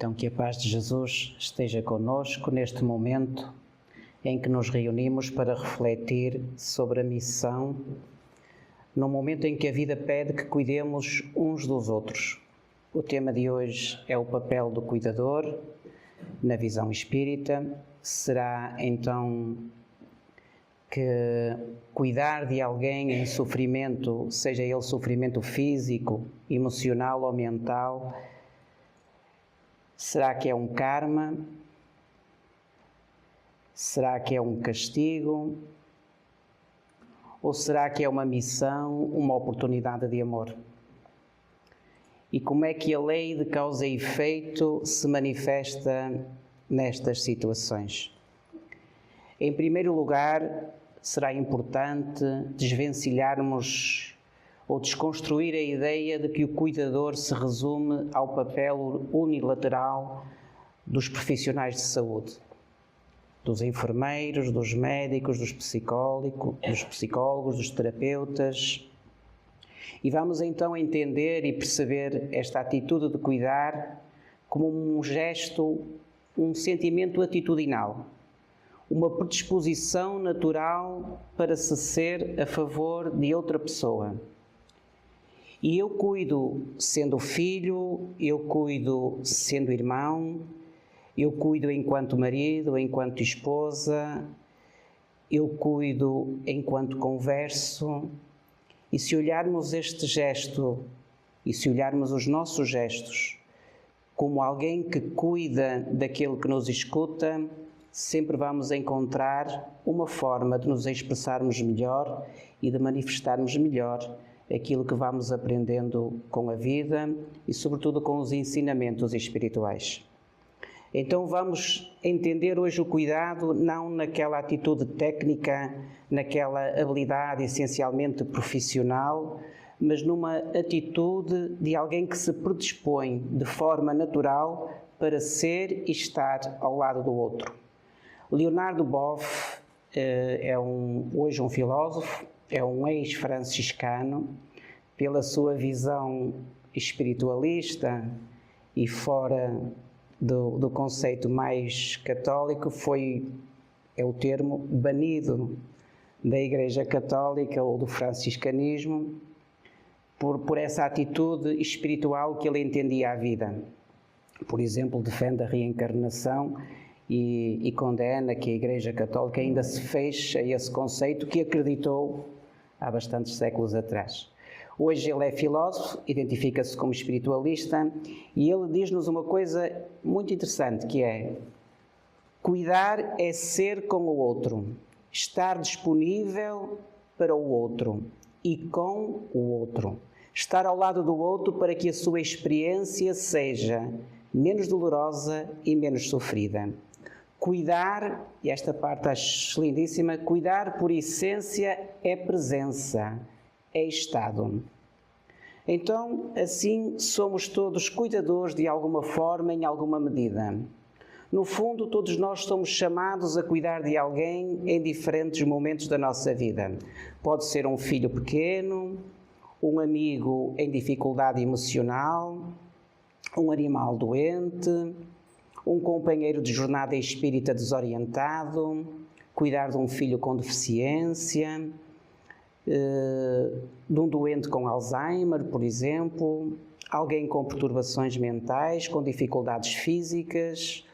Então que a paz de Jesus esteja conosco neste momento em que nos reunimos para refletir sobre a missão, num momento em que a vida pede que cuidemos uns dos outros. O tema de hoje é o papel do cuidador na visão espírita. Será então que cuidar de alguém em sofrimento, seja ele sofrimento físico, emocional ou mental, será que é um karma? Será que é um castigo? Ou será que é uma missão, uma oportunidade de amor? E como é que a lei de causa e efeito se manifesta nestas situações? Em primeiro lugar, será importante desvencilharmos ou desconstruir a ideia de que o cuidador se resume ao papel unilateral dos profissionais de saúde, dos enfermeiros, dos médicos, dos psicólogos, dos terapeutas. E vamos então entender e perceber esta atitude de cuidar como um gesto, um sentimento atitudinal, uma predisposição natural para se ser a favor de outra pessoa. E eu cuido sendo filho, eu cuido sendo irmão, eu cuido enquanto marido, enquanto esposa, eu cuido enquanto converso. E se olharmos este gesto, e se olharmos os nossos gestos como alguém que cuida daquele que nos escuta, sempre vamos encontrar uma forma de nos expressarmos melhor e de manifestarmos melhor aquilo que vamos aprendendo com a vida e, sobretudo, com os ensinamentos espirituais. Então vamos entender hoje o cuidado não naquela atitude técnica, naquela habilidade essencialmente profissional, mas numa atitude de alguém que se predispõe de forma natural para ser e estar ao lado do outro. Leonardo Boff hoje um filósofo, é um ex-franciscano, pela sua visão espiritualista e fora do conceito mais católico, é o termo banido da Igreja Católica ou do franciscanismo por essa atitude espiritual que ele entendia a vida. Por exemplo, defende a reencarnação e condena que a Igreja Católica ainda se feche a esse conceito que acreditou há bastantes séculos atrás. Hoje ele é filósofo, identifica-se como espiritualista e ele diz-nos uma coisa muito interessante, que é: cuidar é ser com o outro, estar disponível para o outro e com o outro, estar ao lado do outro para que a sua experiência seja menos dolorosa e menos sofrida. Cuidar, e esta parte acho lindíssima, cuidar por essência é presença, é estado. Então, assim, somos todos cuidadores de alguma forma, em alguma medida. No fundo, todos nós somos chamados a cuidar de alguém em diferentes momentos da nossa vida. Pode ser um filho pequeno, um amigo em dificuldade emocional, um animal doente, um companheiro de jornada espírita desorientado, cuidar de um filho com deficiência, de um doente com Alzheimer, por exemplo, alguém com perturbações mentais, com dificuldades físicas,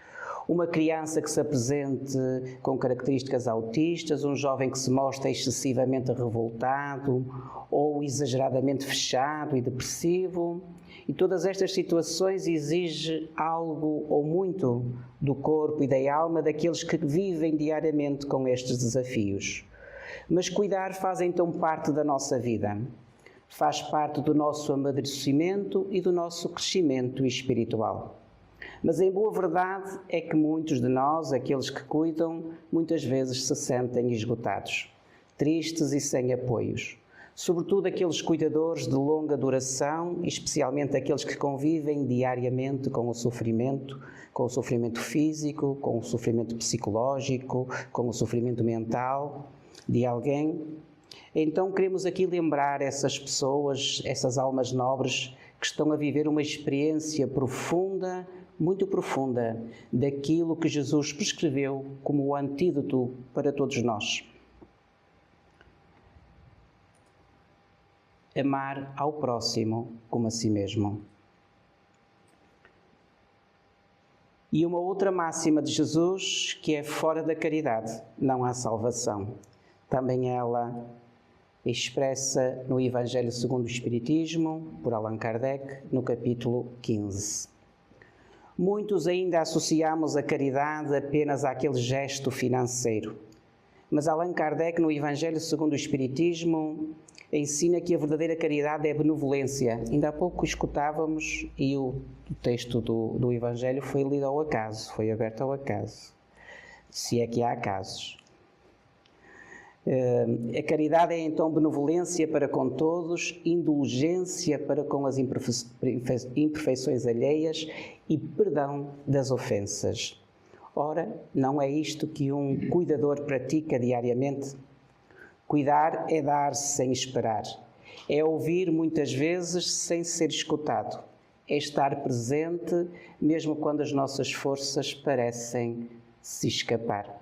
uma criança que se apresente com características autistas, um jovem que se mostra excessivamente revoltado ou exageradamente fechado e depressivo. E todas estas situações exigem algo ou muito do corpo e da alma daqueles que vivem diariamente com estes desafios. Mas cuidar faz então parte da nossa vida, faz parte do nosso amadurecimento e do nosso crescimento espiritual. Mas em boa verdade é que muitos de nós, aqueles que cuidam, muitas vezes se sentem esgotados, tristes e sem apoios. Sobretudo aqueles cuidadores de longa duração, especialmente aqueles que convivem diariamente com o sofrimento físico, com o sofrimento psicológico, com o sofrimento mental de alguém. Então queremos aqui lembrar essas pessoas, essas almas nobres que estão a viver uma experiência profunda muito profunda daquilo que Jesus prescreveu como o antídoto para todos nós. Amar ao próximo como a si mesmo. E uma outra máxima de Jesus, que é: fora da caridade não há salvação. Também ela expressa no Evangelho segundo o Espiritismo, por Allan Kardec, no capítulo 15. Muitos ainda associamos a caridade apenas àquele gesto financeiro. Mas Allan Kardec, no Evangelho segundo o Espiritismo, ensina que a verdadeira caridade é benevolência. Ainda há pouco escutávamos, e o texto do Evangelho foi lido ao acaso, foi aberto ao acaso, se é que há acasos. A caridade é então benevolência para com todos, indulgência para com as imperfeições alheias e perdão das ofensas. Ora, não é isto que um cuidador pratica diariamente? Cuidar é dar sem esperar, é ouvir muitas vezes sem ser escutado, é estar presente mesmo quando as nossas forças parecem se escapar.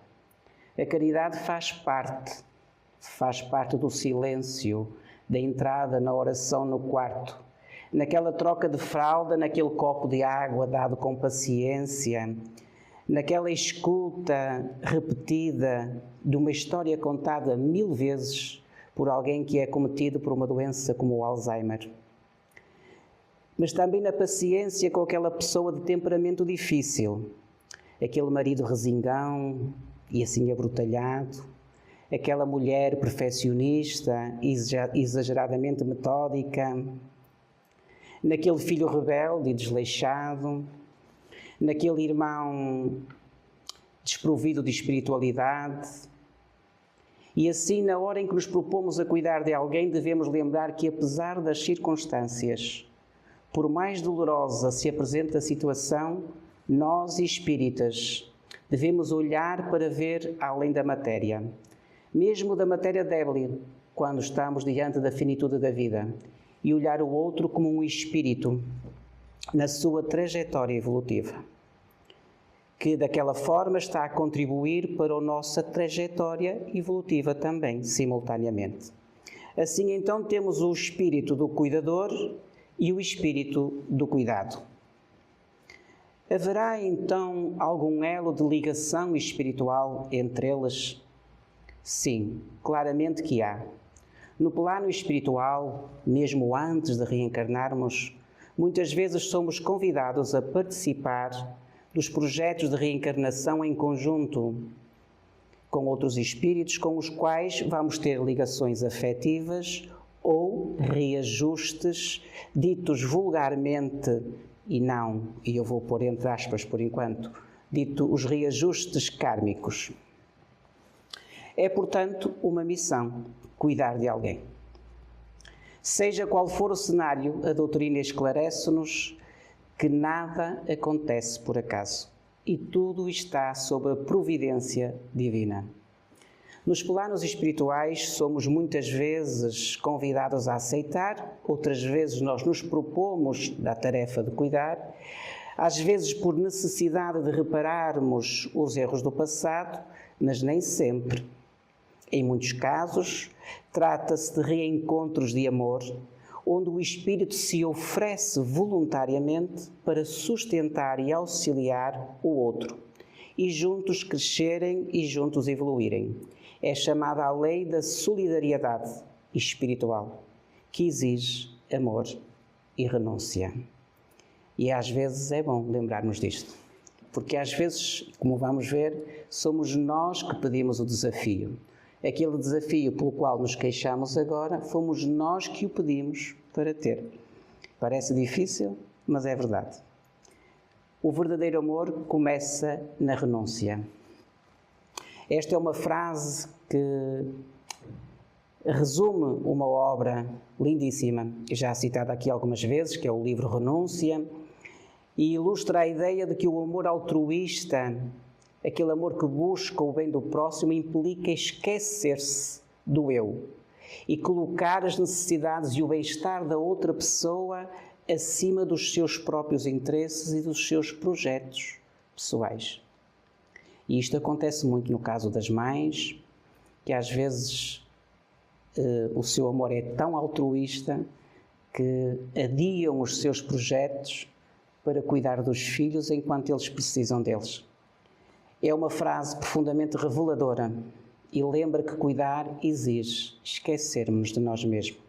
A caridade faz parte do silêncio, da entrada na oração no quarto, naquela troca de fralda, naquele copo de água dado com paciência, naquela escuta repetida de uma história contada 1000 vezes por alguém que é cometido por uma doença como o Alzheimer. Mas também na paciência com aquela pessoa de temperamento difícil, aquele marido resingão e assim abrutalhado, aquela mulher perfeccionista, exageradamente metódica, naquele filho rebelde e desleixado, naquele irmão desprovido de espiritualidade. E assim, na hora em que nos propomos a cuidar de alguém, devemos lembrar que, apesar das circunstâncias, por mais dolorosa se apresenta a situação, nós, espíritas, devemos olhar para ver além da matéria, mesmo da matéria débil, quando estamos diante da finitude da vida, e olhar o outro como um espírito na sua trajetória evolutiva, que daquela forma está a contribuir para a nossa trajetória evolutiva também, simultaneamente. Assim, então, temos o espírito do cuidador e o espírito do cuidado. Haverá, então, algum elo de ligação espiritual entre eles? Sim, claramente que há. No plano espiritual, mesmo antes de reencarnarmos, muitas vezes somos convidados a participar dos projetos de reencarnação em conjunto com outros espíritos com os quais vamos ter ligações afetivas ou reajustes, ditos vulgarmente, e eu vou pôr entre aspas por enquanto, dito os reajustes kármicos. É, portanto, uma missão cuidar de alguém. Seja qual for o cenário, a doutrina esclarece-nos que nada acontece por acaso e tudo está sob a providência divina. Nos planos espirituais somos muitas vezes convidados a aceitar, outras vezes nós nos propomos da tarefa de cuidar, às vezes por necessidade de repararmos os erros do passado, mas nem sempre. Em muitos casos, trata-se de reencontros de amor, onde o espírito se oferece voluntariamente para sustentar e auxiliar o outro, e juntos crescerem e juntos evoluírem. É chamada a lei da solidariedade espiritual, que exige amor e renúncia. E às vezes é bom lembrarmos disto, porque às vezes, como vamos ver, somos nós que pedimos o desafio. Aquele desafio pelo qual nos queixamos agora, fomos nós que o pedimos para ter. Parece difícil, mas é verdade. O verdadeiro amor começa na renúncia. Esta é uma frase que resume uma obra lindíssima, já citada aqui algumas vezes, que é o livro Renúncia, e ilustra a ideia de que o amor altruísta, aquele amor que busca o bem do próximo, implica esquecer-se do eu e colocar as necessidades e o bem-estar da outra pessoa acima dos seus próprios interesses e dos seus projetos pessoais. E isto acontece muito no caso das mães, que às vezes o seu amor é tão altruísta que adiam os seus projetos para cuidar dos filhos enquanto eles precisam deles. É uma frase profundamente reveladora e lembra que cuidar exige esquecermos de nós mesmos.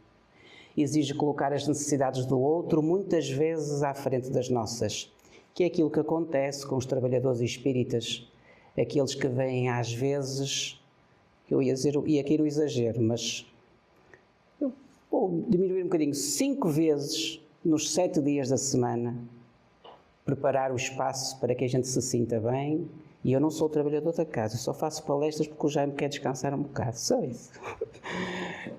Exige colocar as necessidades do outro muitas vezes à frente das nossas, que é aquilo que acontece com os trabalhadores espíritas, aqueles que vêm às vezes, eu ia dizer, e aqui no exagero, mas eu vou diminuir um bocadinho, 5 vezes nos 7 dias da semana, preparar o espaço para que a gente se sinta bem. E eu não sou trabalhador da casa, eu só faço palestras porque o Jaime quer descansar um bocado, só isso.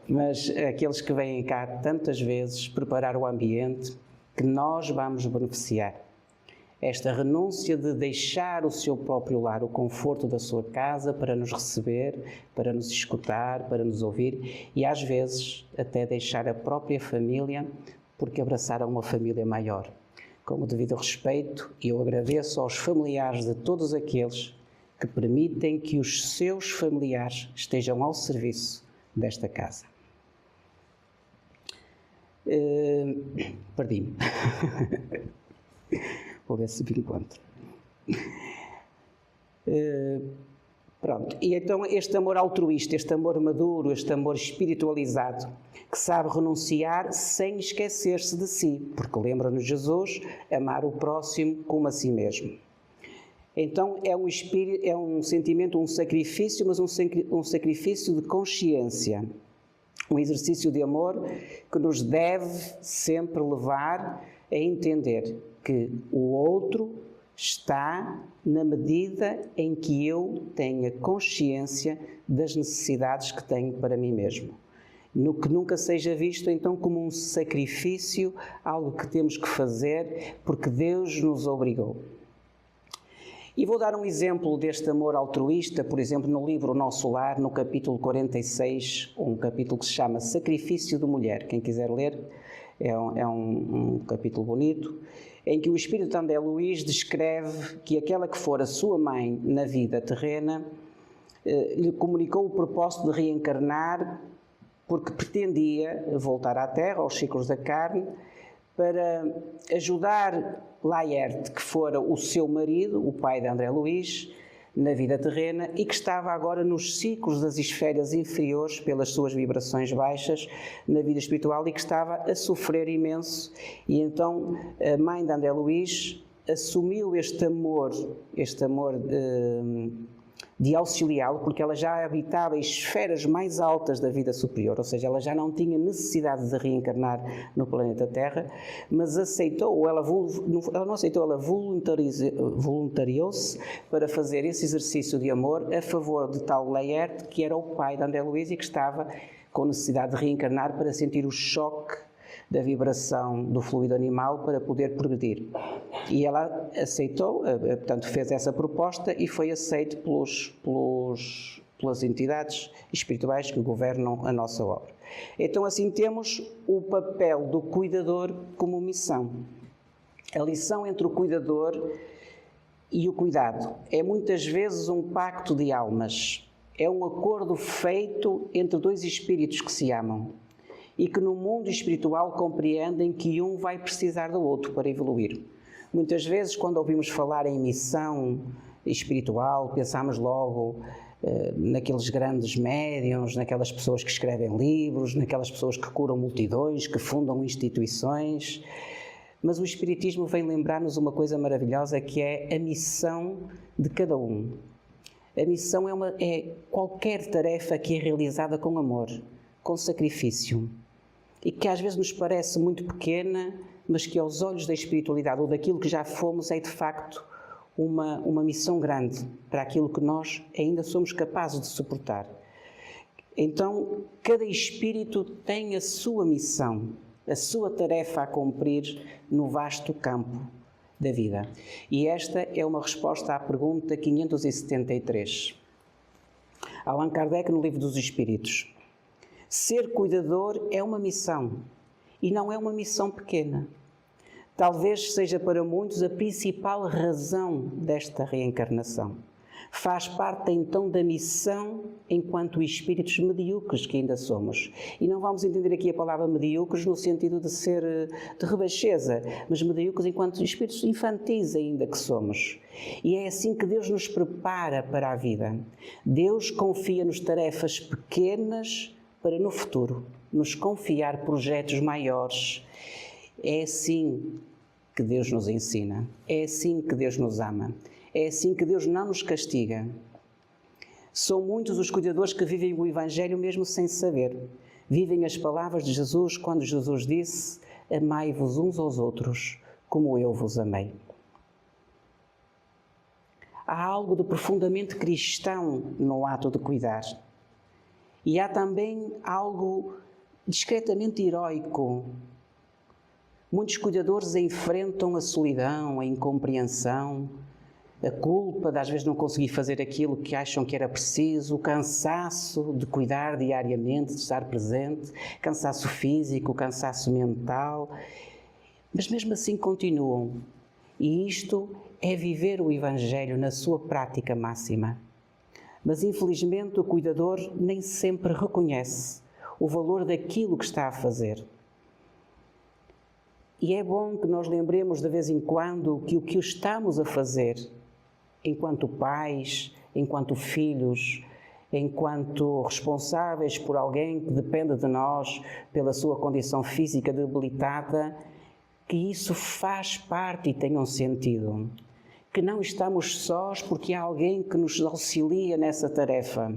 Mas aqueles que vêm cá tantas vezes preparar o ambiente que nós vamos beneficiar. Esta renúncia de deixar o seu próprio lar, o conforto da sua casa para nos receber, para nos escutar, para nos ouvir e às vezes até deixar a própria família porque abraçaram uma família maior. Com o devido respeito, eu agradeço aos familiares de todos aqueles que permitem que os seus familiares estejam ao serviço desta casa. Perdi-me. Vou ver se me encontro. Pronto, e então este amor altruísta, este amor maduro, este amor espiritualizado, que sabe renunciar sem esquecer-se de si, porque lembra-nos Jesus, amar o próximo como a si mesmo. Então é um sentimento, um sacrifício, mas um sacrifício de consciência, um exercício de amor que nos deve sempre levar a entender que o outro está na medida em que eu tenha consciência das necessidades que tenho para mim mesmo. No que nunca seja visto então como um sacrifício, algo que temos que fazer porque Deus nos obrigou. E vou dar um exemplo deste amor altruísta, por exemplo, no livro O Nosso Lar, no capítulo 46, um capítulo que se chama Sacrifício de Mulher. Quem quiser ler, é um capítulo bonito, em que o Espírito de André Luís descreve que aquela que for a sua mãe na vida terrena lhe comunicou o propósito de reencarnar porque pretendia voltar à Terra, aos ciclos da carne, para ajudar Laerte, que fora o seu marido, o pai de André Luís, na vida terrena e que estava agora nos ciclos das esferas inferiores pelas suas vibrações baixas na vida espiritual e que estava a sofrer imenso. E então a mãe de André Luís assumiu este amor de auxiliá-lo, porque ela já habitava esferas mais altas da vida superior, ou seja, ela já não tinha necessidade de reencarnar no planeta Terra, mas aceitou, ela não aceitou, ela voluntariou-se para fazer esse exercício de amor a favor de tal Laerte, que era o pai de André Luís e que estava com necessidade de reencarnar para sentir o choque da vibração do fluido animal para poder progredir. E ela aceitou, portanto fez essa proposta e foi aceito pelas entidades espirituais que governam a nossa obra. Então assim temos o papel do cuidador como missão. A lição entre o cuidador e o cuidado é muitas vezes um pacto de almas, é um acordo feito entre dois espíritos que se amam e que no mundo espiritual compreendem que um vai precisar do outro para evoluir. Muitas vezes, quando ouvimos falar em missão espiritual, pensamos logo naqueles grandes médiuns, naquelas pessoas que escrevem livros, naquelas pessoas que curam multidões, que fundam instituições. Mas o Espiritismo vem lembrar-nos uma coisa maravilhosa, que é a missão de cada um. A missão é qualquer tarefa que é realizada com amor, com sacrifício, e que às vezes nos parece muito pequena, mas que aos olhos da espiritualidade ou daquilo que já fomos é de facto uma missão grande para aquilo que nós ainda somos capazes de suportar. Então, cada espírito tem a sua missão, a sua tarefa a cumprir no vasto campo da vida. E esta é uma resposta à pergunta 573. Allan Kardec, no Livro dos Espíritos. Ser cuidador é uma missão, e não é uma missão pequena. Talvez seja para muitos a principal razão desta reencarnação. Faz parte então da missão enquanto espíritos medíocres que ainda somos. E não vamos entender aqui a palavra medíocres no sentido de ser de rebaixeza, mas medíocres enquanto espíritos infantis ainda que somos. E é assim que Deus nos prepara para a vida. Deus confia-nos tarefas pequenas para no futuro nos confiar projetos maiores. É assim que Deus nos ensina, é assim que Deus nos ama. É assim que Deus não nos castiga. São muitos os cuidadores que vivem o Evangelho mesmo sem saber. Vivem as palavras de Jesus quando Jesus disse: amai-vos uns aos outros, como eu vos amei. Há algo de profundamente cristão no ato de cuidar. E há também algo discretamente heroico. Muitos cuidadores enfrentam a solidão, a incompreensão, a culpa de às vezes não conseguir fazer aquilo que acham que era preciso, o cansaço de cuidar diariamente, de estar presente, cansaço físico, cansaço mental, mas mesmo assim continuam. E isto é viver o Evangelho na sua prática máxima. Mas infelizmente o cuidador nem sempre reconhece o valor daquilo que está a fazer. E é bom que nós lembremos de vez em quando que o que estamos a fazer enquanto pais, enquanto filhos, enquanto responsáveis por alguém que depende de nós pela sua condição física debilitada, que isso faz parte e tenha um sentido. Que não estamos sós porque há alguém que nos auxilia nessa tarefa,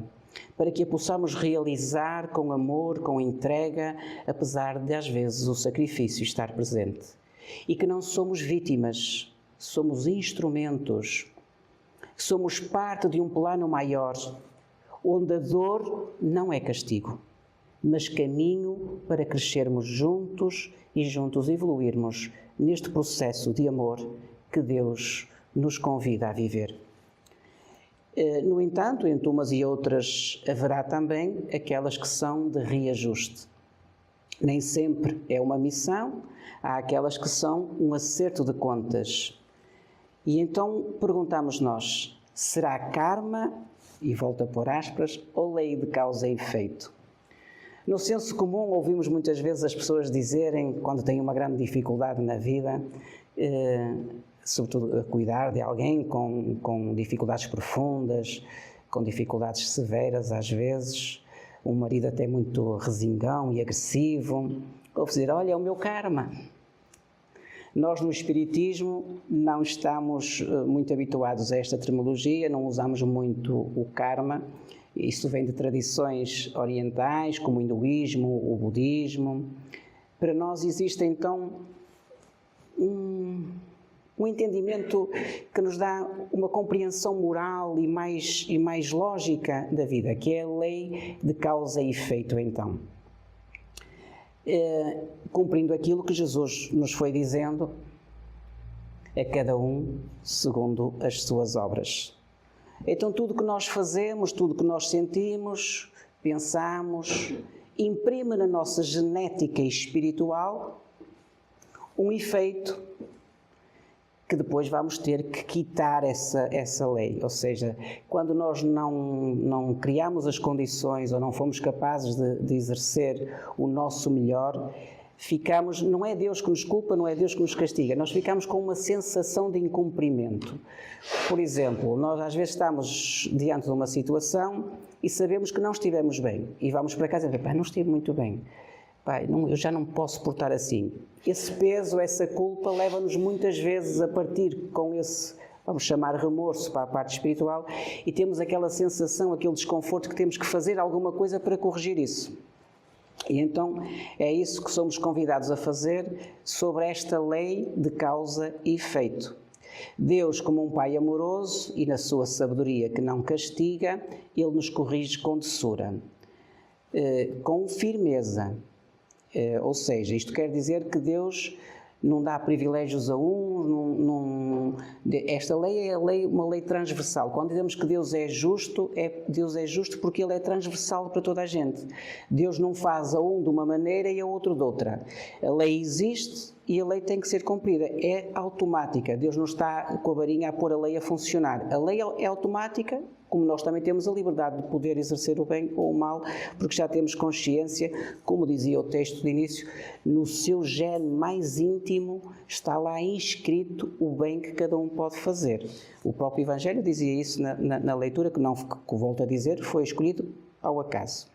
para que a possamos realizar com amor, com entrega, apesar de às vezes o sacrifício estar presente. E que não somos vítimas, somos instrumentos. Somos parte de um plano maior, onde a dor não é castigo, mas caminho para crescermos juntos e juntos evoluirmos neste processo de amor que Deus nos convida a viver. No entanto, entre umas e outras haverá também aquelas que são de reajuste. Nem sempre é uma missão, há aquelas que são um acerto de contas. E então perguntamos nós, será karma, e volto a pôr aspas, ou lei de causa e efeito? No senso comum ouvimos muitas vezes as pessoas dizerem, quando têm uma grande dificuldade na vida, sobretudo a cuidar de alguém com dificuldades profundas, com dificuldades severas às vezes, um marido até muito resingão e agressivo, ou dizer, olha, é o meu karma. Nós no Espiritismo não estamos muito habituados a esta terminologia, não usamos muito o karma. Isso vem de tradições orientais, como o hinduísmo, o budismo. Para nós existe então um entendimento que nos dá uma compreensão moral e mais lógica da vida, que é a lei de causa e efeito então. Cumprindo aquilo que Jesus nos foi dizendo, a cada um segundo as suas obras. Então tudo que nós fazemos, tudo que nós sentimos, pensamos, imprime na nossa genética espiritual um efeito que depois vamos ter que quitar essa lei. Ou seja, quando nós não criamos as condições ou não fomos capazes de exercer o nosso melhor, ficamos, não é Deus que nos culpa, não é Deus que nos castiga, nós ficamos com uma sensação de incumprimento. Por exemplo, nós às vezes estamos diante de uma situação e sabemos que não estivemos bem e vamos para casa e dizemos, não estive muito bem. Pai, eu já não posso portar assim. Esse peso, essa culpa leva-nos muitas vezes a partir com esse, vamos chamar remorso para a parte espiritual, e temos aquela sensação, aquele desconforto que temos que fazer alguma coisa para corrigir isso. E então é isso que somos convidados a fazer sobre esta lei de causa e efeito. Deus, como um Pai amoroso e na sua sabedoria que não castiga, Ele nos corrige com doçura, com firmeza. Ou seja, isto quer dizer que Deus não dá privilégios a esta lei é uma lei transversal. Quando dizemos que Deus é justo porque Ele é transversal para toda a gente. Deus não faz a um de uma maneira e a outro de outra. A lei existe e a lei tem que ser cumprida. É automática. Deus não está com a varinha a pôr a lei a funcionar. A lei é automática, como nós também temos a liberdade de poder exercer o bem ou o mal, porque já temos consciência, como dizia o texto de início, no seu gene mais íntimo está lá inscrito o bem que cada um pode fazer. O próprio Evangelho dizia isso na leitura, que não, que volto a dizer, foi escolhido ao acaso.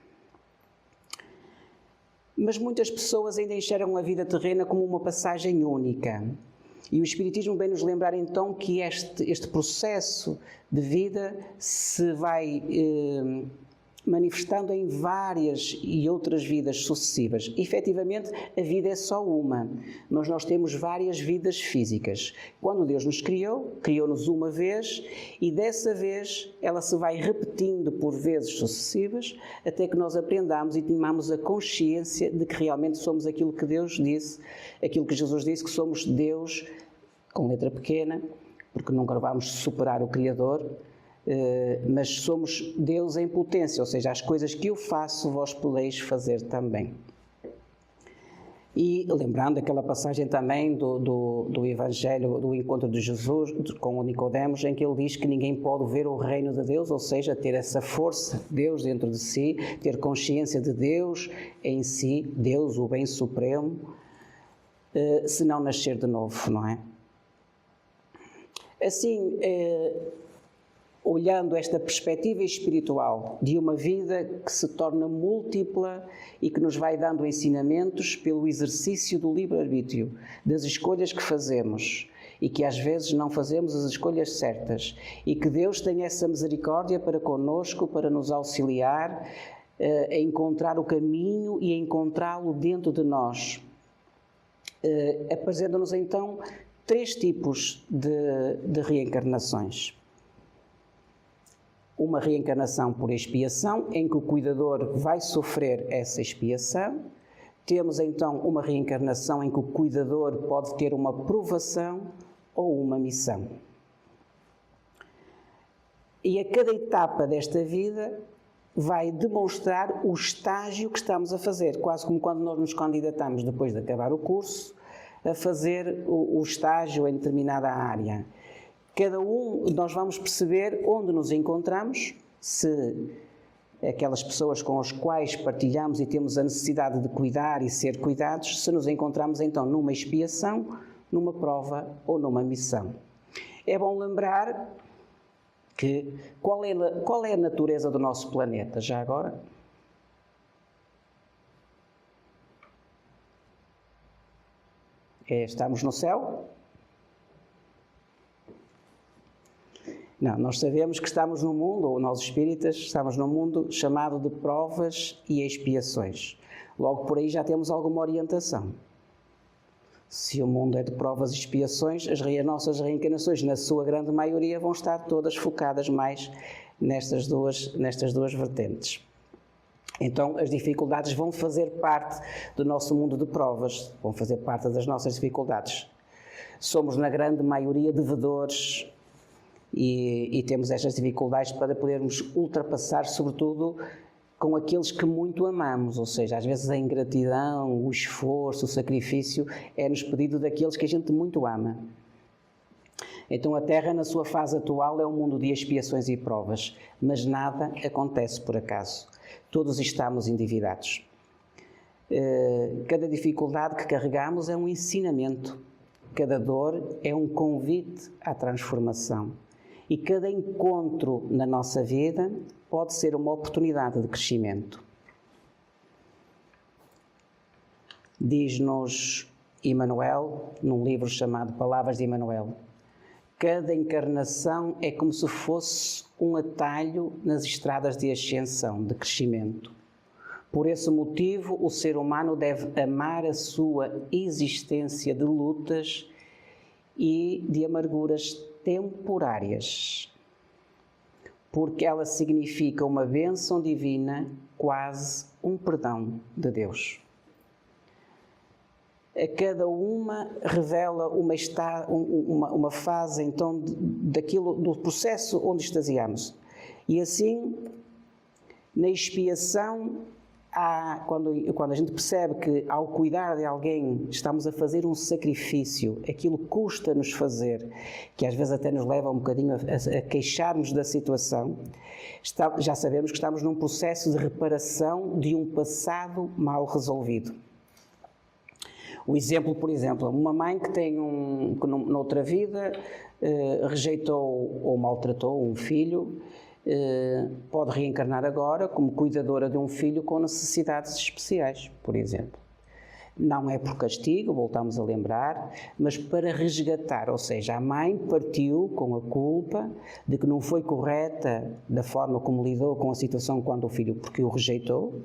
Mas muitas pessoas ainda enxergam a vida terrena como uma passagem única. E o Espiritismo vem nos lembrar então que este processo de vida se vai manifestando em várias e outras vidas sucessivas. Efetivamente, a vida é só uma, mas nós temos várias vidas físicas. Quando Deus nos criou, criou-nos uma vez e dessa vez ela se vai repetindo por vezes sucessivas até que nós aprendamos e tenhamos a consciência de que realmente somos aquilo que Deus disse, aquilo que Jesus disse, que somos Deus com letra pequena, porque nunca vamos superar o Criador, mas somos Deus em potência, ou seja, as coisas que eu faço, vós podeis fazer também. E lembrando aquela passagem também do Evangelho, do encontro de Jesus com o Nicodemos, em que ele diz que ninguém pode ver o reino de Deus, ou seja, ter essa força de Deus dentro de si, ter consciência de Deus em si, Deus, o bem supremo, se não nascer de novo, não é? Assim, olhando esta perspectiva espiritual de uma vida que se torna múltipla e que nos vai dando ensinamentos pelo exercício do livre-arbítrio, das escolhas que fazemos e que às vezes não fazemos as escolhas certas, e que Deus tem essa misericórdia para connosco, para nos auxiliar a encontrar o caminho e a encontrá-lo dentro de nós, apresenta-nos então 3 tipos de reencarnações. Uma reencarnação por expiação, em que o cuidador vai sofrer essa expiação. Temos então uma reencarnação em que o cuidador pode ter uma provação ou uma missão. E a cada etapa desta vida vai demonstrar o estágio que estamos a fazer, quase como quando nós nos candidatamos depois de acabar o curso, a fazer o estágio em determinada área. Cada um, nós vamos perceber onde nos encontramos, se aquelas pessoas com as quais partilhamos e temos a necessidade de cuidar e ser cuidados, se nos encontramos então numa expiação, numa prova ou numa missão. É bom lembrar que qual é a natureza do nosso planeta, já agora? Estamos no céu? Não, nós sabemos que estamos num mundo, ou nós espíritas, estamos num mundo chamado de provas e expiações. Logo por aí já temos alguma orientação. Se o mundo é de provas e expiações, as nossas reencarnações, na sua grande maioria, vão estar todas focadas mais nestas duas vertentes. Então, as dificuldades vão fazer parte do nosso mundo de provas, vão fazer parte das nossas dificuldades. Somos, na grande maioria, devedores e temos estas dificuldades para podermos ultrapassar, sobretudo, com aqueles que muito amamos, ou seja, às vezes a ingratidão, o esforço, o sacrifício é-nos pedido daqueles que a gente muito ama. Então a Terra, na sua fase atual, é um mundo de expiações e provas, mas nada acontece por acaso. Todos estamos endividados. Cada dificuldade que carregamos é um ensinamento, cada dor é um convite à transformação. E cada encontro na nossa vida pode ser uma oportunidade de crescimento. Diz-nos Emmanuel, num livro chamado Palavras de Emmanuel, cada encarnação é como se fosse um atalho nas estradas de ascensão, de crescimento. Por esse motivo, o ser humano deve amar a sua existência de lutas e de amarguras temporárias, porque ela significa uma bênção divina, quase um perdão de Deus. A cada uma revela uma fase, então, do processo onde extasiamos. E assim, na expiação, quando a gente percebe que ao cuidar de alguém estamos a fazer um sacrifício, aquilo custa-nos fazer, que às vezes até nos leva um bocadinho a queixarmos da situação, já sabemos que estamos num processo de reparação de um passado mal resolvido. O exemplo, por exemplo, uma mãe que tem que noutra vida rejeitou ou maltratou um filho, pode reencarnar agora como cuidadora de um filho com necessidades especiais, por exemplo. Não é por castigo, voltamos a lembrar, mas para resgatar, ou seja, a mãe partiu com a culpa de que não foi correta da forma como lidou com a situação quando o filho, porque o rejeitou,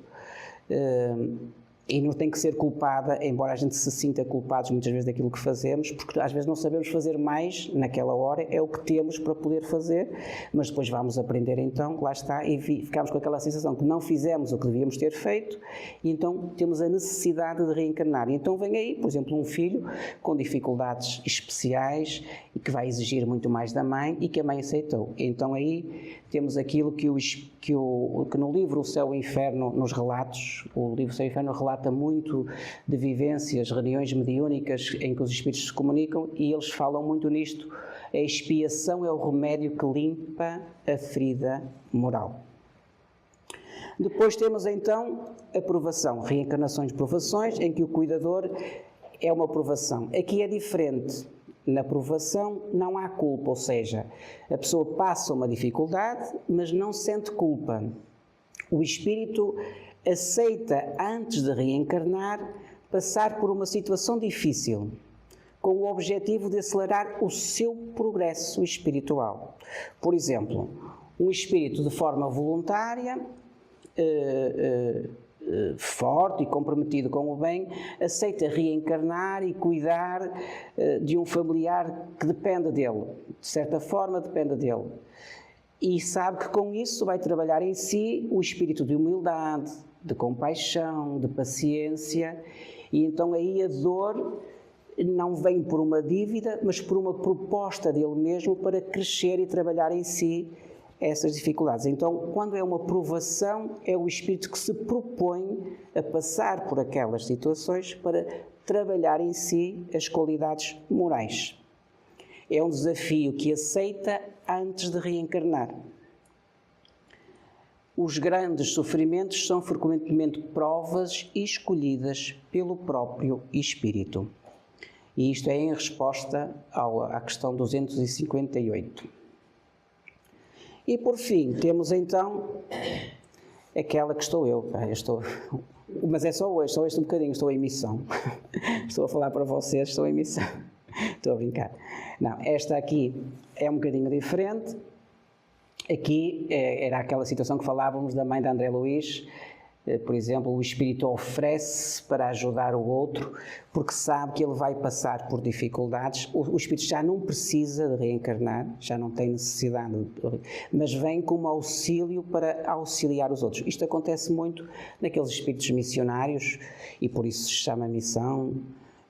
e não tem que ser culpada, embora a gente se sinta culpados muitas vezes daquilo que fazemos, porque às vezes não sabemos fazer mais naquela hora, é o que temos para poder fazer, mas depois vamos aprender então, lá está, e ficamos com aquela sensação que não fizemos o que devíamos ter feito, e então temos a necessidade de reencarnar. E então vem aí, por exemplo, um filho com dificuldades especiais e que vai exigir muito mais da mãe e que a mãe aceitou. Então aí temos aquilo que no livro O Céu e o Inferno, nos relatos, o livro O Céu e o Inferno relata muito de vivências, reuniões mediúnicas em que os espíritos se comunicam e eles falam muito nisto. A expiação é o remédio que limpa a ferida moral. Depois temos então a provação, reencarnações, provações, em que o cuidador é uma provação. Aqui é diferente. Na provação não há culpa, ou seja, a pessoa passa uma dificuldade, mas não sente culpa. O espírito aceita, antes de reencarnar, passar por uma situação difícil, com o objetivo de acelerar o seu progresso espiritual. Por exemplo, um espírito de forma voluntária, forte e comprometido com o bem, aceita reencarnar e cuidar de um familiar que depende dele, de certa forma depende dele. E sabe que com isso vai trabalhar em si o espírito de humildade, de compaixão, de paciência, e então aí a dor não vem por uma dívida, mas por uma proposta dele mesmo para crescer e trabalhar em si essas dificuldades. Então, quando é uma provação, é o espírito que se propõe a passar por aquelas situações para trabalhar em si as qualidades morais. É um desafio que aceita antes de reencarnar. Os grandes sofrimentos são frequentemente provas escolhidas pelo próprio espírito. E isto é em resposta à questão 258. E por fim, temos então aquela que estou eu. Mas é só hoje, só este um bocadinho, estou em missão. Estou a falar para vocês, estou em missão. Estou a brincar. Não, esta aqui é um bocadinho diferente. Aqui era aquela situação que falávamos da mãe de André Luís. Por exemplo, o espírito oferece para ajudar o outro, porque sabe que ele vai passar por dificuldades. O espírito já não precisa de reencarnar, já não tem necessidade, mas vem como auxílio para auxiliar os outros. Isto acontece muito naqueles espíritos missionários, e por isso se chama missão,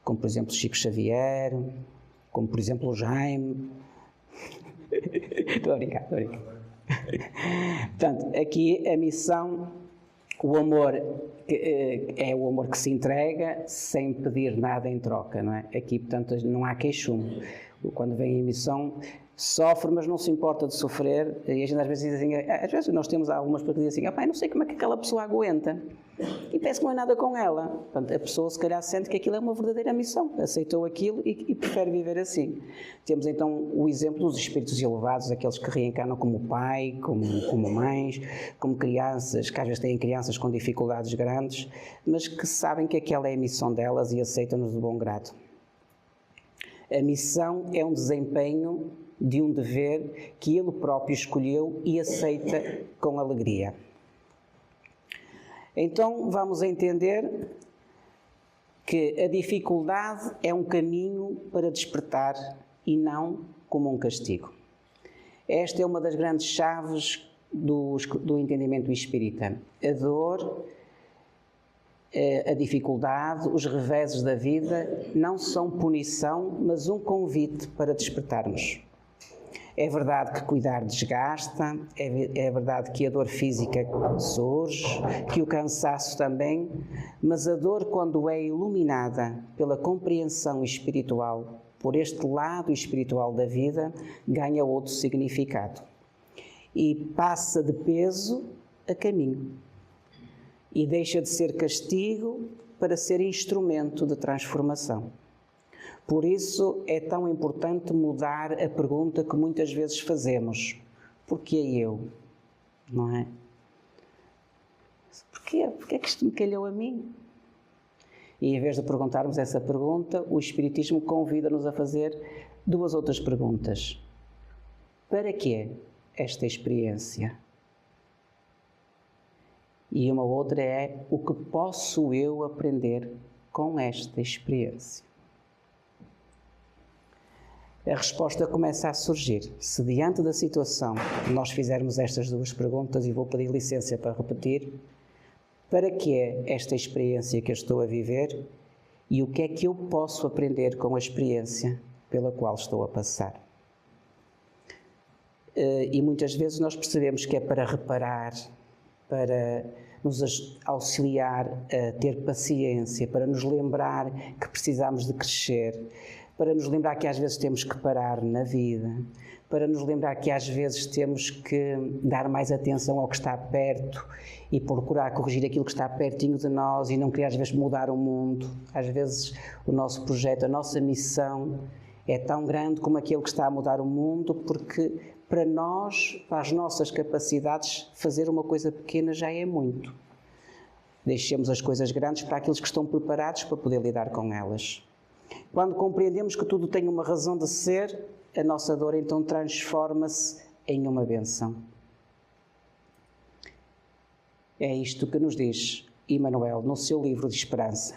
como por exemplo Chico Xavier, como por exemplo o Jaime. Estou a brincar. Portanto, aqui a missão, o amor é o amor que se entrega sem pedir nada em troca, não é? Aqui, portanto, não há queixume. Quando vem em missão, sofre, mas não se importa de sofrer. E a gente às vezes diz assim, às vezes nós temos algumas pessoas que dizem assim, não sei como é que aquela pessoa aguenta. E parece que não é nada com ela. Portanto, a pessoa se calhar sente que aquilo é uma verdadeira missão, aceitou aquilo e prefere viver assim. Temos então o exemplo dos espíritos elevados, aqueles que reencarnam como pai, como mães, como crianças, que às vezes têm crianças com dificuldades grandes, mas que sabem que aquela é a missão delas e aceitam-nos de bom grado. A missão é um desempenho de um dever que ele próprio escolheu e aceita com alegria. Então vamos entender que a dificuldade é um caminho para despertar e não como um castigo. Esta é uma das grandes chaves do entendimento espírita. A dor, a dificuldade, os reveses da vida não são punição, mas um convite para despertarmos. É verdade que cuidar desgasta, é verdade que a dor física surge, que o cansaço também, mas a dor, quando é iluminada pela compreensão espiritual, por este lado espiritual da vida, ganha outro significado e passa de peso a caminho e deixa de ser castigo para ser instrumento de transformação. Por isso é tão importante mudar a pergunta que muitas vezes fazemos: porquê eu? Não é? Porquê? Porquê é que isto me calhou a mim? E em vez de perguntarmos essa pergunta, o Espiritismo convida-nos a fazer duas outras perguntas. Para quê esta experiência? E uma outra é: o que posso eu aprender com esta experiência? A resposta começa a surgir. Se diante da situação nós fizermos estas duas perguntas, e vou pedir licença para repetir: para que é esta experiência que eu estou a viver e o que é que eu posso aprender com a experiência pela qual estou a passar? E muitas vezes nós percebemos que é para reparar, para nos auxiliar a ter paciência, para nos lembrar que precisamos de crescer, para nos lembrar que às vezes temos que parar na vida, para nos lembrar que às vezes temos que dar mais atenção ao que está perto e procurar corrigir aquilo que está pertinho de nós e não querer às vezes mudar o mundo. Às vezes o nosso projeto, a nossa missão é tão grande como aquele que está a mudar o mundo, porque para nós, para as nossas capacidades, fazer uma coisa pequena já é muito. Deixemos as coisas grandes para aqueles que estão preparados para poder lidar com elas. Quando compreendemos que tudo tem uma razão de ser, a nossa dor então transforma-se em uma bênção. É isto que nos diz Emmanuel no seu livro de Esperança.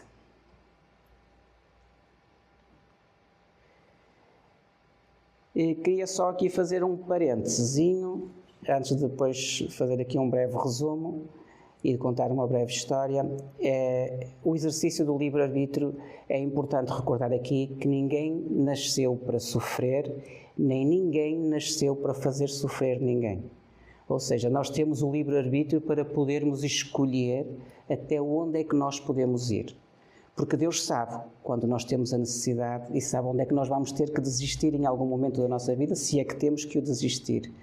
E queria só aqui fazer um parêntesezinho, antes de depois fazer aqui um breve resumo e de contar uma breve história. O exercício do livre-arbítrio, é importante recordar aqui que ninguém nasceu para sofrer, nem ninguém nasceu para fazer sofrer ninguém. Ou seja, nós temos o livre-arbítrio para podermos escolher até onde é que nós podemos ir. Porque Deus sabe quando nós temos a necessidade e sabe onde é que nós vamos ter que desistir em algum momento da nossa vida, se é que temos que o desistir.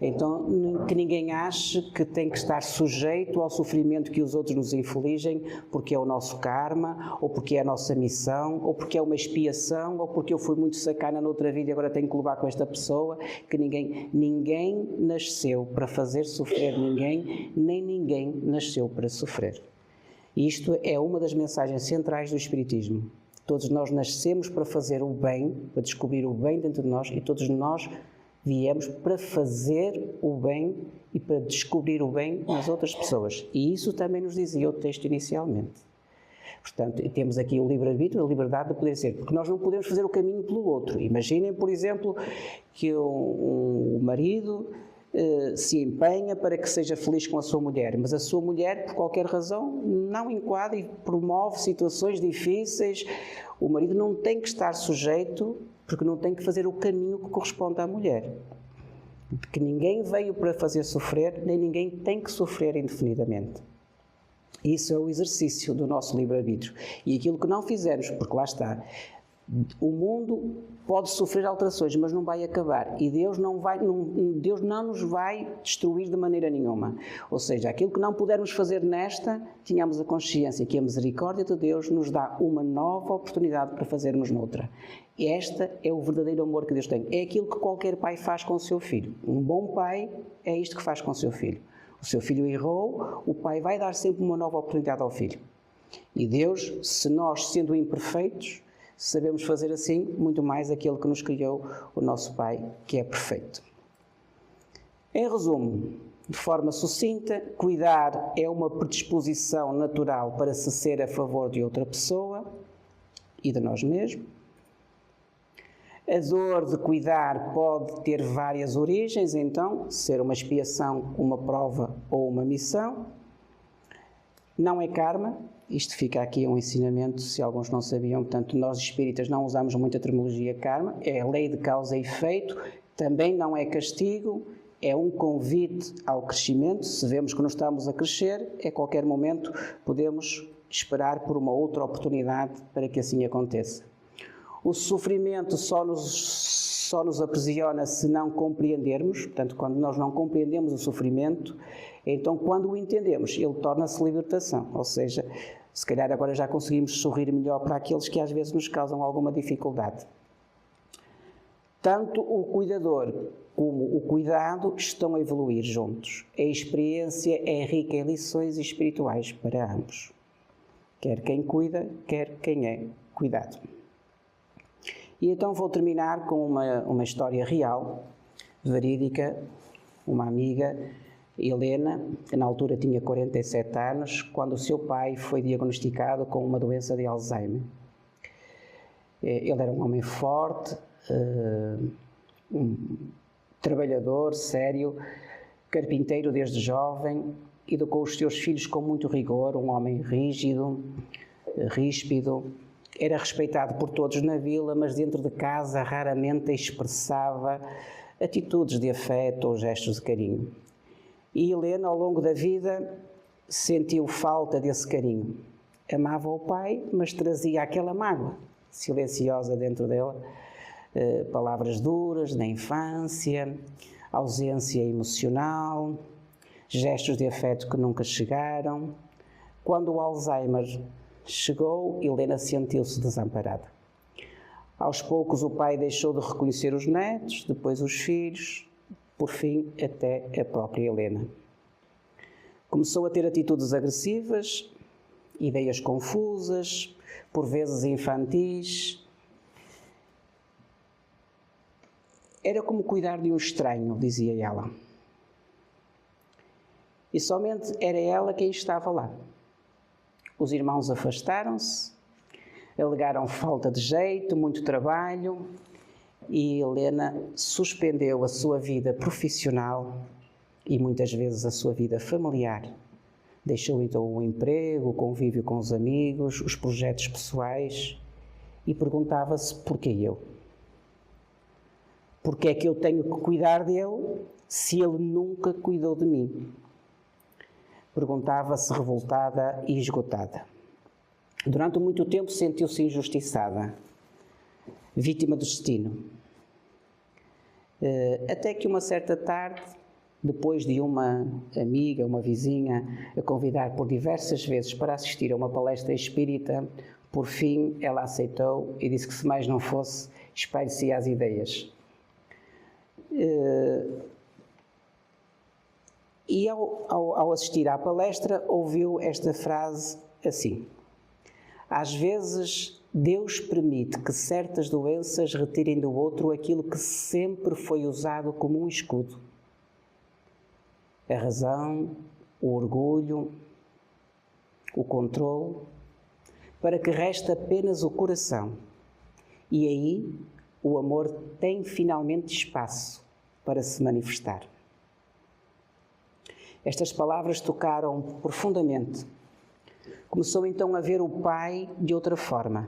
Então, que ninguém ache que tem que estar sujeito ao sofrimento que os outros nos infligem, porque é o nosso karma, ou porque é a nossa missão, ou porque é uma expiação, ou porque eu fui muito sacana noutra vida e agora tenho que levar com esta pessoa. Que ninguém nasceu para fazer sofrer ninguém, nem ninguém nasceu para sofrer. E isto é uma das mensagens centrais do Espiritismo. Todos nós nascemos para fazer o bem, para descobrir o bem dentro de nós, e todos nós viemos para fazer o bem e para descobrir o bem nas outras pessoas. E isso também nos dizia o texto inicialmente. Portanto, temos aqui o livre-arbítrio, a liberdade de poder ser, porque nós não podemos fazer o caminho pelo outro. Imaginem, por exemplo, que o marido se empenha para que seja feliz com a sua mulher, mas a sua mulher, por qualquer razão, não enquadra e promove situações difíceis. O marido não tem que estar sujeito, porque não tem que fazer o caminho que corresponde à mulher. Porque ninguém veio para fazer sofrer, nem ninguém tem que sofrer indefinidamente. Isso é o exercício do nosso livre-arbítrio. E aquilo que não fizermos, porque lá está, o mundo pode sofrer alterações, mas não vai acabar. E Deus não nos vai destruir de maneira nenhuma. Ou seja, aquilo que não pudermos fazer nesta, tenhamos a consciência que a misericórdia de Deus nos dá uma nova oportunidade para fazermos noutra. Esta é o verdadeiro amor que Deus tem. É aquilo que qualquer pai faz com o seu filho. Um bom pai é isto que faz com o seu filho. O seu filho errou, o pai vai dar sempre uma nova oportunidade ao filho. E Deus, se nós, sendo imperfeitos, sabemos fazer assim, muito mais aquele que nos criou, o nosso Pai, que é perfeito. Em resumo, de forma sucinta, cuidar é uma predisposição natural para se ser a favor de outra pessoa e de nós mesmos. A dor de cuidar pode ter várias origens, então, ser uma expiação, uma prova ou uma missão. Não é karma, isto fica aqui um ensinamento, se alguns não sabiam, portanto, nós espíritas não usamos muito a terminologia karma, é a lei de causa e efeito, também não é castigo, é um convite ao crescimento. Se vemos que não estamos a crescer, a qualquer momento podemos esperar por uma outra oportunidade para que assim aconteça. O sofrimento só nos aprisiona se não compreendermos, portanto, quando nós não compreendemos o sofrimento, então quando o entendemos, ele torna-se libertação, ou seja, se calhar agora já conseguimos sorrir melhor para aqueles que às vezes nos causam alguma dificuldade. Tanto o cuidador como o cuidado estão a evoluir juntos. A experiência é rica em lições espirituais para ambos. Quer quem cuida, quer quem é cuidado. E então vou terminar com uma história real, verídica. Uma amiga, Helena, que na altura tinha 47 anos, quando o seu pai foi diagnosticado com uma doença de Alzheimer. Ele era um homem forte, um trabalhador, sério, carpinteiro desde jovem, educou os seus filhos com muito rigor, um homem rígido, ríspido. Era respeitado por todos na vila, mas dentro de casa raramente expressava atitudes de afeto ou gestos de carinho. E Helena, ao longo da vida, sentiu falta desse carinho. Amava o pai, mas trazia aquela mágoa silenciosa dentro dela, palavras duras da infância, ausência emocional, gestos de afeto que nunca chegaram. Quando o Alzheimer chegou, Helena sentiu-se desamparada. Aos poucos o pai deixou de reconhecer os netos, depois os filhos, por fim até a própria Helena. Começou a ter atitudes agressivas, ideias confusas, por vezes infantis. Era como cuidar de um estranho, dizia ela. E somente era ela quem estava lá. Os irmãos afastaram-se, alegaram falta de jeito, muito trabalho, e Helena suspendeu a sua vida profissional e muitas vezes a sua vida familiar. Deixou então o emprego, o convívio com os amigos, os projetos pessoais e perguntava-se: porquê eu? Porque é que eu tenho que cuidar dele se ele nunca cuidou de mim? Perguntava-se revoltada e esgotada. Durante muito tempo sentiu-se injustiçada, vítima do destino. Até que uma certa tarde, depois de uma amiga, uma vizinha, a convidar por diversas vezes para assistir a uma palestra espírita, por fim ela aceitou e disse que se mais não fosse, espalhe-se as ideias. E ao assistir à palestra, ouviu esta frase assim: às vezes Deus permite que certas doenças retirem do outro aquilo que sempre foi usado como um escudo. A razão, o orgulho, o controle, para que reste apenas o coração. E aí o amor tem finalmente espaço para se manifestar. Estas palavras tocaram profundamente. Começou então a ver o pai de outra forma,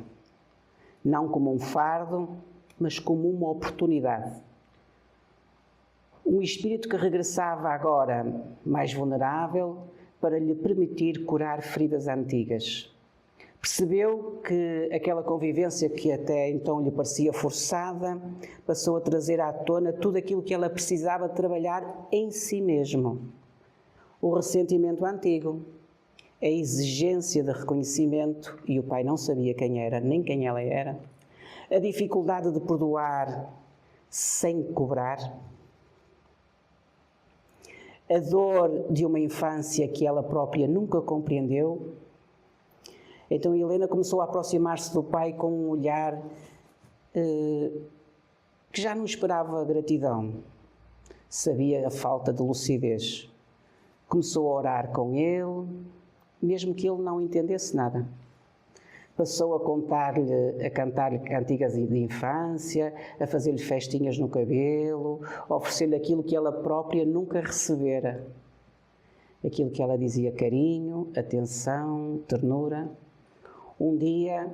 não como um fardo, mas como uma oportunidade. Um espírito que regressava agora mais vulnerável para lhe permitir curar feridas antigas. Percebeu que aquela convivência que até então lhe parecia forçada passou a trazer à tona tudo aquilo que ela precisava trabalhar em si mesmo. O ressentimento antigo, a exigência de reconhecimento, e o pai não sabia quem era, nem quem ela era, a dificuldade de perdoar sem cobrar, a dor de uma infância que ela própria nunca compreendeu. Então Helena começou a aproximar-se do pai com um olhar que já não esperava gratidão, sabia a falta de lucidez. Começou a orar com ele, mesmo que ele não entendesse nada. Passou a cantar-lhe cantigas de infância, a fazer-lhe festinhas no cabelo, a oferecer-lhe aquilo que ela própria nunca recebera. aquilo que ela dizia, carinho, atenção, ternura. Um dia,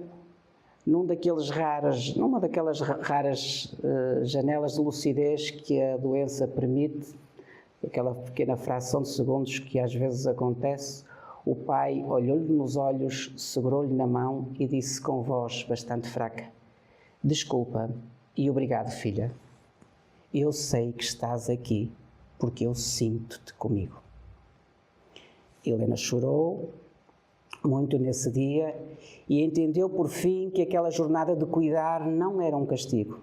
numa daquelas raras janelas de lucidez que a doença permite, aquela pequena fração de segundos que às vezes acontece, o pai olhou-lhe nos olhos, segurou-lhe na mão e disse com voz bastante fraca: desculpa e obrigado, filha. Eu sei que estás aqui porque eu sinto-te comigo. Helena chorou muito nesse dia e entendeu por fim que aquela jornada de cuidar não era um castigo,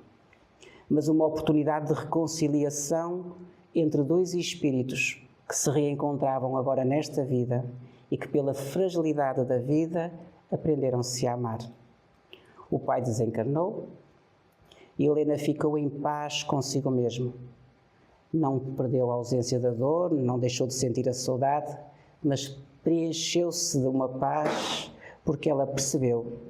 mas uma oportunidade de reconciliação entre dois espíritos que se reencontravam agora nesta vida e que, pela fragilidade da vida, aprenderam-se a amar. O pai desencarnou e Helena ficou em paz consigo mesmo. Não perdeu a ausência da dor, não deixou de sentir a saudade, mas preencheu-se de uma paz porque ela percebeu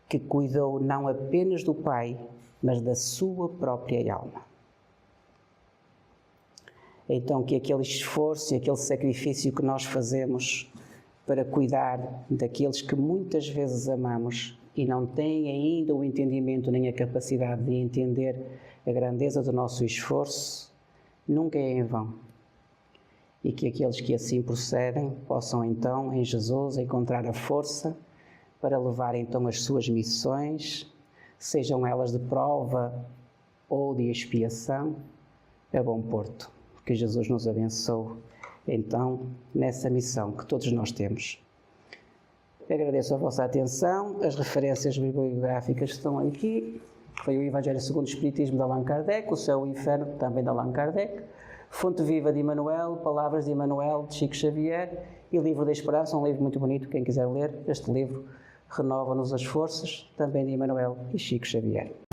que cuidou não apenas do pai, mas da sua própria alma. Então que aquele esforço e aquele sacrifício que nós fazemos para cuidar daqueles que muitas vezes amamos e não têm ainda o entendimento nem a capacidade de entender a grandeza do nosso esforço, nunca é em vão. E que aqueles que assim procedem possam então, em Jesus, encontrar a força para levar então as suas missões, sejam elas de prova ou de expiação, a bom porto. Que Jesus nos abençoe, então, nessa missão que todos nós temos. Agradeço a vossa atenção. As referências bibliográficas estão aqui. Foi o Evangelho segundo o Espiritismo de Allan Kardec, O Céu e o Inferno, também de Allan Kardec, Fonte Viva de Emmanuel, Palavras de Emmanuel, de Chico Xavier, e Livro da Esperança, um livro muito bonito, quem quiser ler. Este livro renova-nos as forças, também de Emmanuel e Chico Xavier.